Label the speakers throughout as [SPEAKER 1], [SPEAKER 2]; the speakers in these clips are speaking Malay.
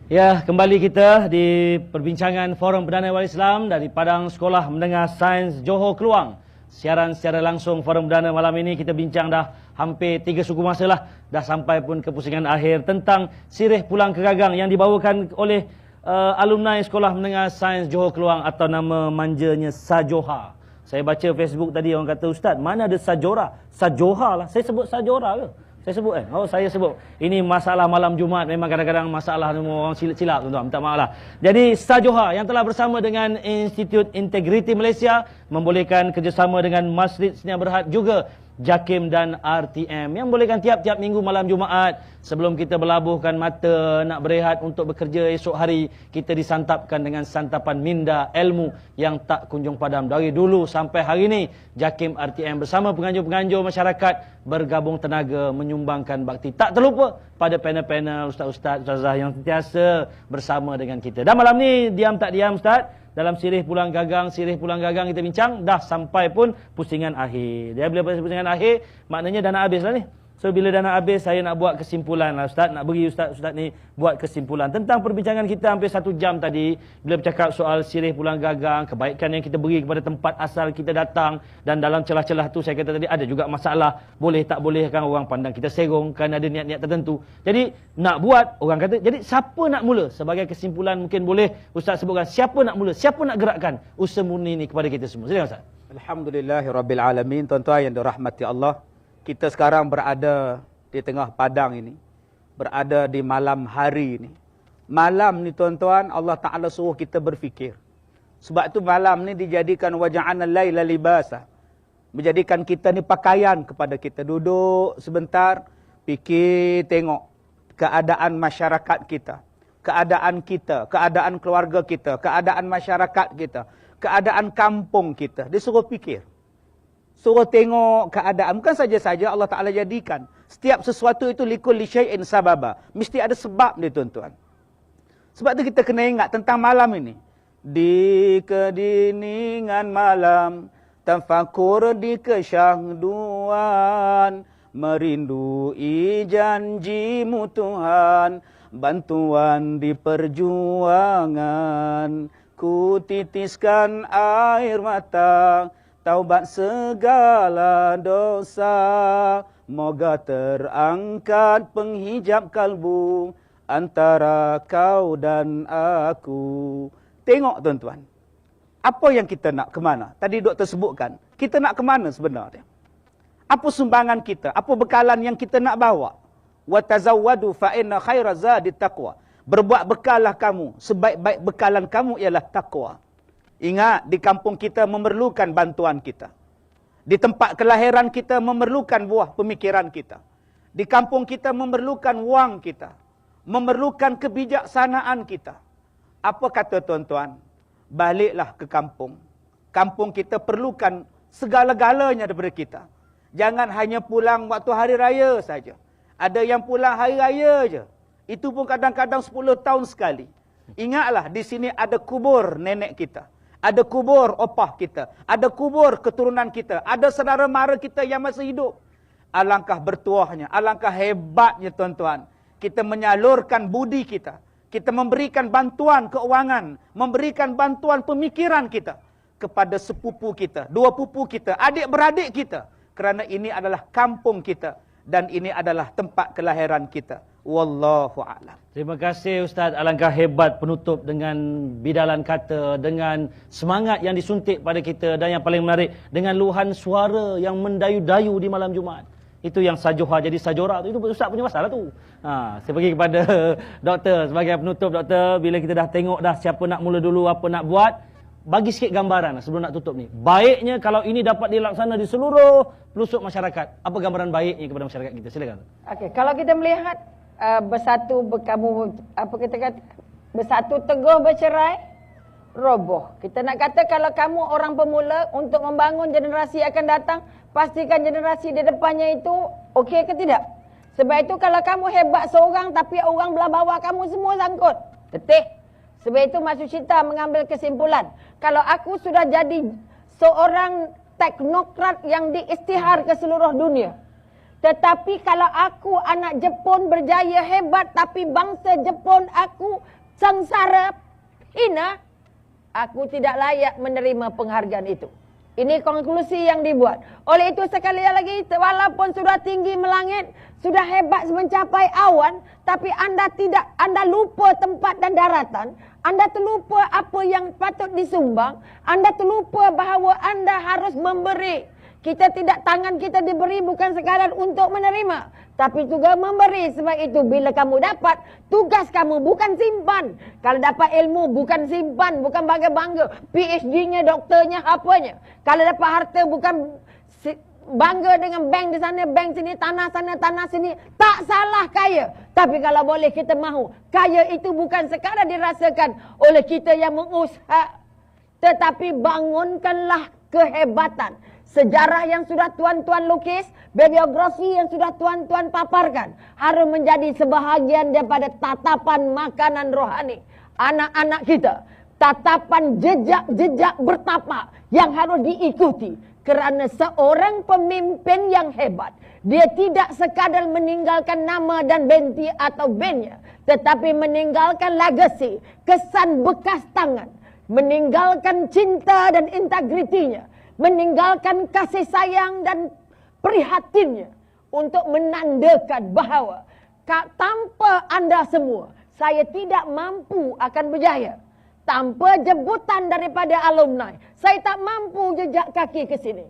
[SPEAKER 1] Ya, kembali kita di perbincangan Forum Perdana Wali Islam dari Padang Sekolah Menengah Sains Johor Keluang. Siaran secara langsung Forum Perdana malam ini kita bincang dah hampir 3 suku masa lah. Dah sampai pun ke pusingan akhir tentang sirih pulang ke gagang yang dibawakan oleh alumni Sekolah Menengah Sains Johor Keluang atau nama manjanya Sajoha. Saya baca Facebook tadi orang kata, Ustaz, mana ada Sajora? Sajoha lah. Saya sebut Sajora ke? Saya sebut Oh, saya sebut. Ini masalah malam Jumaat, memang kadang-kadang masalah orang silap-silap, tuan-tuan. Minta maaf lah. Jadi Sajoha yang telah bersama dengan Institut Integriti Malaysia membolehkan kerjasama dengan Masjid Sdn Bhd juga JAKIM dan RTM yang bolehkan tiap-tiap minggu malam Jumaat sebelum kita berlabuhkan mata nak berehat untuk bekerja esok hari, kita disantapkan dengan santapan minda ilmu yang tak kunjung padam. Dari dulu sampai hari ini JAKIM RTM bersama penganjur-penganjur masyarakat bergabung tenaga menyumbangkan bakti. Tak terlupa pada panel-panel ustaz-ustaz, ustazah yang sentiasa bersama dengan kita. Dan malam ni diam tak diam Ustaz, dalam sirih pulang gagang kita bincang dah sampai pun pusingan akhir. Dia bila pusingan akhir maknanya dah nak habis lah ni. So bila dah nak habis saya nak buat kesimpulan lah Ustaz, nak beri Ustaz ni buat kesimpulan tentang perbincangan kita hampir 1 jam tadi bila bercakap soal sirih pulang gagang, kebaikan yang kita beri kepada tempat asal kita datang, dan dalam celah-celah tu saya kata tadi ada juga masalah boleh tak bolehkan orang pandang kita serong kerana ada niat-niat tertentu. Jadi nak buat orang kata, jadi siapa nak mula? Sebagai kesimpulan mungkin boleh Ustaz sebutkan siapa nak mula, siapa nak gerakkan usaha murni ni kepada kita semua. Silakan Ustaz.
[SPEAKER 2] Alhamdulillahirabbil alamin. Tuan-tuan yang dirahmati Allah, kita sekarang berada di tengah padang ini, berada di malam hari ini. Malam ni tuan-tuan, Allah Ta'ala suruh kita berfikir. Sebab tu malam ni dijadikan waja'ana laila libasa. Menjadikan kita ni pakaian kepada kita. Duduk sebentar, fikir, tengok keadaan masyarakat kita, keadaan keluarga kita, keadaan masyarakat kita, keadaan kampung kita. Dia suruh fikir. Suruh tengok keadaan. Bukan saja-saja Allah Ta'ala jadikan. Setiap sesuatu itu likulli syai'in sababa. Mesti ada sebab dia tuan-tuan. Sebab tu kita kena ingat tentang malam ini. Di kediningan malam, tafakur di kesyahduan, merindui janjimu Tuhan, bantuan di perjuangan. Ku titiskan air mata, taubat segala dosa, moga terangkat penghijab kalbu antara kau dan aku. Tengok tuan-tuan, apa yang kita nak, ke mana? Tadi doktor sebutkan, kita nak ke mana sebenarnya? Apa sumbangan kita? Apa bekalan yang kita nak bawa? Wa tazawwadu fa inna khaira zadit taqwa. Berbuat bekallah kamu, sebaik-baik bekalan kamu ialah takwa. Ingat, di kampung kita memerlukan bantuan kita. Di tempat kelahiran kita memerlukan buah pemikiran kita. Di kampung kita memerlukan wang kita. Memerlukan kebijaksanaan kita. Apa kata tuan-tuan? Baliklah ke kampung. Kampung kita perlukan segala-galanya daripada kita. Jangan hanya pulang waktu hari raya saja. Ada yang pulang hari raya je. Itu pun kadang-kadang 10 tahun sekali. Ingatlah, di sini ada kubur nenek kita. Ada kubur opah kita. Ada kubur keturunan kita. Ada saudara mara kita yang masih hidup. Alangkah bertuahnya, alangkah hebatnya tuan-tuan. Kita menyalurkan budi kita. Kita memberikan bantuan keuangan. Memberikan bantuan pemikiran kita kepada sepupu kita, 2 pupu kita, adik-beradik kita. Kerana ini adalah kampung kita. Dan ini adalah tempat kelahiran kita. Wallahu a'lam.
[SPEAKER 1] Terima kasih Ustaz. Alangkah hebat penutup dengan bidalan kata, dengan semangat yang disuntik pada kita, dan yang paling menarik dengan luahan suara yang mendayu-dayu di malam Jumaat. Itu yang Sajoha jadi Sajora tu. Itu Ustaz punya masalah tu. Saya pergi kepada doktor sebagai penutup. Doktor, bila kita dah tengok dah siapa nak mula dulu, apa nak buat, bagi sikit gambaran sebelum nak tutup ni. Baiknya kalau ini dapat dilaksana di seluruh pelosok masyarakat. Apa gambaran baiknya kepada masyarakat kita? Silakan.
[SPEAKER 3] Okey, kalau kita melihat bersatu berkamu, apa kita kata, bersatu teguh bercerai roboh. Kita nak kata kalau kamu orang pemula untuk membangun generasi akan datang, pastikan generasi di depannya itu okey ke tidak. Sebab itu kalau kamu hebat seorang tapi orang belah bawah kamu semua sangkut, teteh. Sebab itu Masuk Cinta mengambil kesimpulan, kalau aku sudah jadi seorang teknokrat yang diisytihar ke seluruh dunia, tetapi kalau aku anak Jepun berjaya hebat, tapi bangsa Jepun aku sengsara, hina, aku tidak layak menerima penghargaan itu. Ini konklusi yang dibuat. Oleh itu sekali lagi, walaupun sudah tinggi melangit, sudah hebat mencapai awan, tapi Anda lupa tempat dan daratan, Anda terlupa apa yang patut disumbang, Anda terlupa bahawa Anda harus memberi. Tangan kita diberi bukan sekadar untuk menerima, tapi juga memberi. Sebab itu bila kamu dapat, tugas kamu bukan simpan. Kalau dapat ilmu bukan simpan, bukan bangga-bangga. PhD-nya, doktornya, apanya. Kalau dapat harta bukan bangga dengan bank di sana, bank sini, tanah sana, tanah sini. Tak salah kaya. Tapi kalau boleh kita mahu, kaya itu bukan sekadar dirasakan oleh kita yang mengusaha, tetapi bangunkanlah kehebatan. Sejarah yang sudah tuan-tuan lukis, bibliografi yang sudah tuan-tuan paparkan, harus menjadi sebahagian daripada tatapan makanan rohani anak-anak kita. Tatapan jejak-jejak bertapak yang harus diikuti. Kerana seorang pemimpin yang hebat, dia tidak sekadar meninggalkan nama dan binti atau bandnya, tetapi meninggalkan legacy, kesan bekas tangan, meninggalkan cinta dan integritinya, meninggalkan kasih sayang dan prihatinnya untuk menandakan bahawa tanpa anda semua, saya tidak mampu akan berjaya. Tanpa jemputan daripada alumni, saya tak mampu jejak kaki ke sini.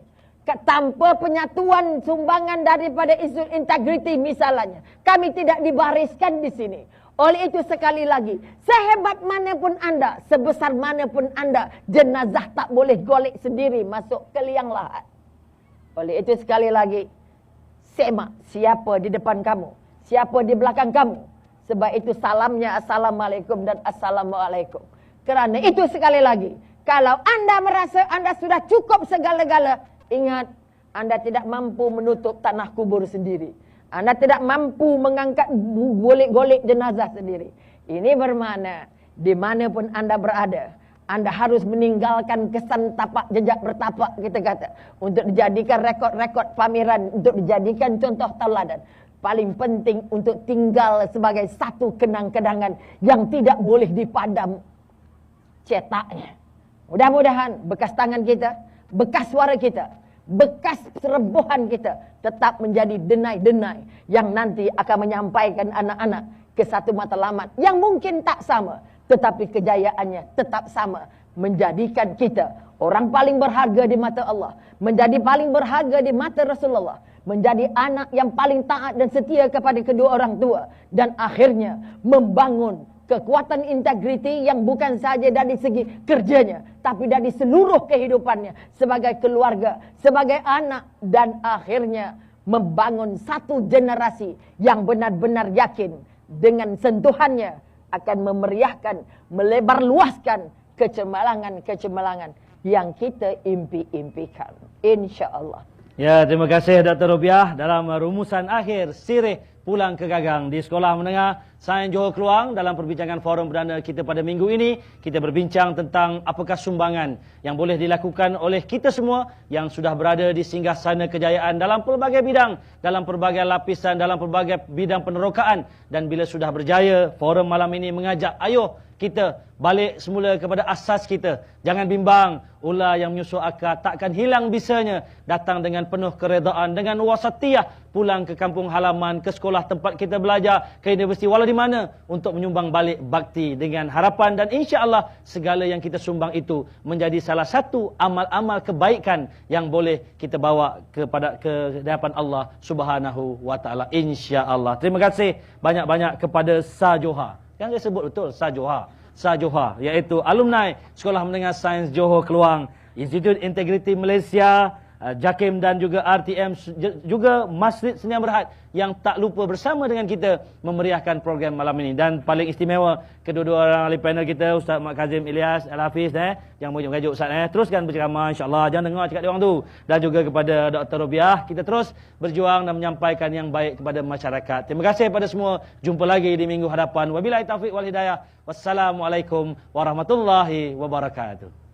[SPEAKER 3] Tanpa penyatuan sumbangan daripada isu integriti misalnya, kami tidak dibariskan di sini. Oleh itu sekali lagi, sehebat manapun anda, sebesar manapun anda, jenazah tak boleh golek sendiri masuk ke liang lahat. Oleh itu sekali lagi, semak siapa di depan kamu, siapa di belakang kamu. Sebab itu salamnya assalamualaikum dan assalamualaikum. Kerana itu sekali lagi, kalau anda merasa anda sudah cukup segala-gala, ingat, anda tidak mampu menutup tanah kubur sendiri. Anda tidak mampu mengangkat golek-golek jenazah sendiri. Ini bermakna, dimanapun anda berada, anda harus meninggalkan kesan tapak jejak bertapak, kita kata, untuk dijadikan rekod-rekod pameran, untuk dijadikan contoh tauladan. Paling penting untuk tinggal sebagai satu kenang-kenangan yang tidak boleh dipadam cetaknya. Mudah-mudahan bekas tangan kita, bekas suara kita, bekas serebohan kita tetap menjadi denai-denai yang nanti akan menyampaikan anak-anak ke satu matlamat yang mungkin tak sama, tetapi kejayaannya tetap sama, menjadikan kita orang paling berharga di mata Allah, menjadi paling berharga di mata Rasulullah, menjadi anak yang paling taat dan setia kepada kedua orang tua, dan akhirnya membangun kekuatan integriti yang bukan saja dari segi kerjanya, tapi dari seluruh kehidupannya sebagai keluarga, sebagai anak, dan akhirnya membangun satu generasi yang benar-benar yakin dengan sentuhannya akan memeriahkan, melebar luaskan kecemerlangan-kecemerlangan yang kita impi-impikan. InsyaAllah.
[SPEAKER 1] Ya, terima kasih Dr. Robiah dalam rumusan akhir sirih pulang ke gagang di Sekolah Menengah Sains Johor Keluang. Dalam perbincangan forum perdana kita pada minggu ini, kita berbincang tentang apakah sumbangan yang boleh dilakukan oleh kita semua yang sudah berada di singgasana kejayaan dalam pelbagai bidang, dalam pelbagai lapisan, dalam pelbagai bidang penerokaan. Dan bila sudah berjaya, forum malam ini mengajak, ayo kita balik semula kepada asas kita. Jangan bimbang, ular yang menyusul akar takkan hilang bisanya datang dengan penuh keredaan, dengan wasatiyah pulang ke kampung halaman, ke sekolah tempat kita belajar, ke universiti, walau di mana, untuk menyumbang balik bakti dengan harapan dan insya-Allah segala yang kita sumbang itu menjadi salah satu amal-amal kebaikan yang boleh kita bawa kepada ke hadapan Allah Subhanahu wa taala, insya-Allah. Terima kasih banyak-banyak kepada Sajoha. Yang saya sebut betul, Sajoha, iaitu alumni Sekolah Menengah Sains Johor Keluang, Institut Integriti Malaysia, JAKIM dan juga RTM, juga Masjid Sdn Bhd yang tak lupa bersama dengan kita memeriahkan program malam ini. Dan paling istimewa, kedua-dua orang ahli panel kita, Ustaz Mak Kazim Ilyas Al-Hafiz, yang mengajuk Ustaz, teruskan berceramah insya-Allah, jangan dengar cakap dia orang tu. Dan juga kepada Dr. Robiah, kita terus berjuang dan menyampaikan yang baik kepada masyarakat. Terima kasih kepada semua, jumpa lagi di minggu hadapan. Wabillahi taufiq wal hidayah. Wassalamualaikum warahmatullahi wabarakatuh.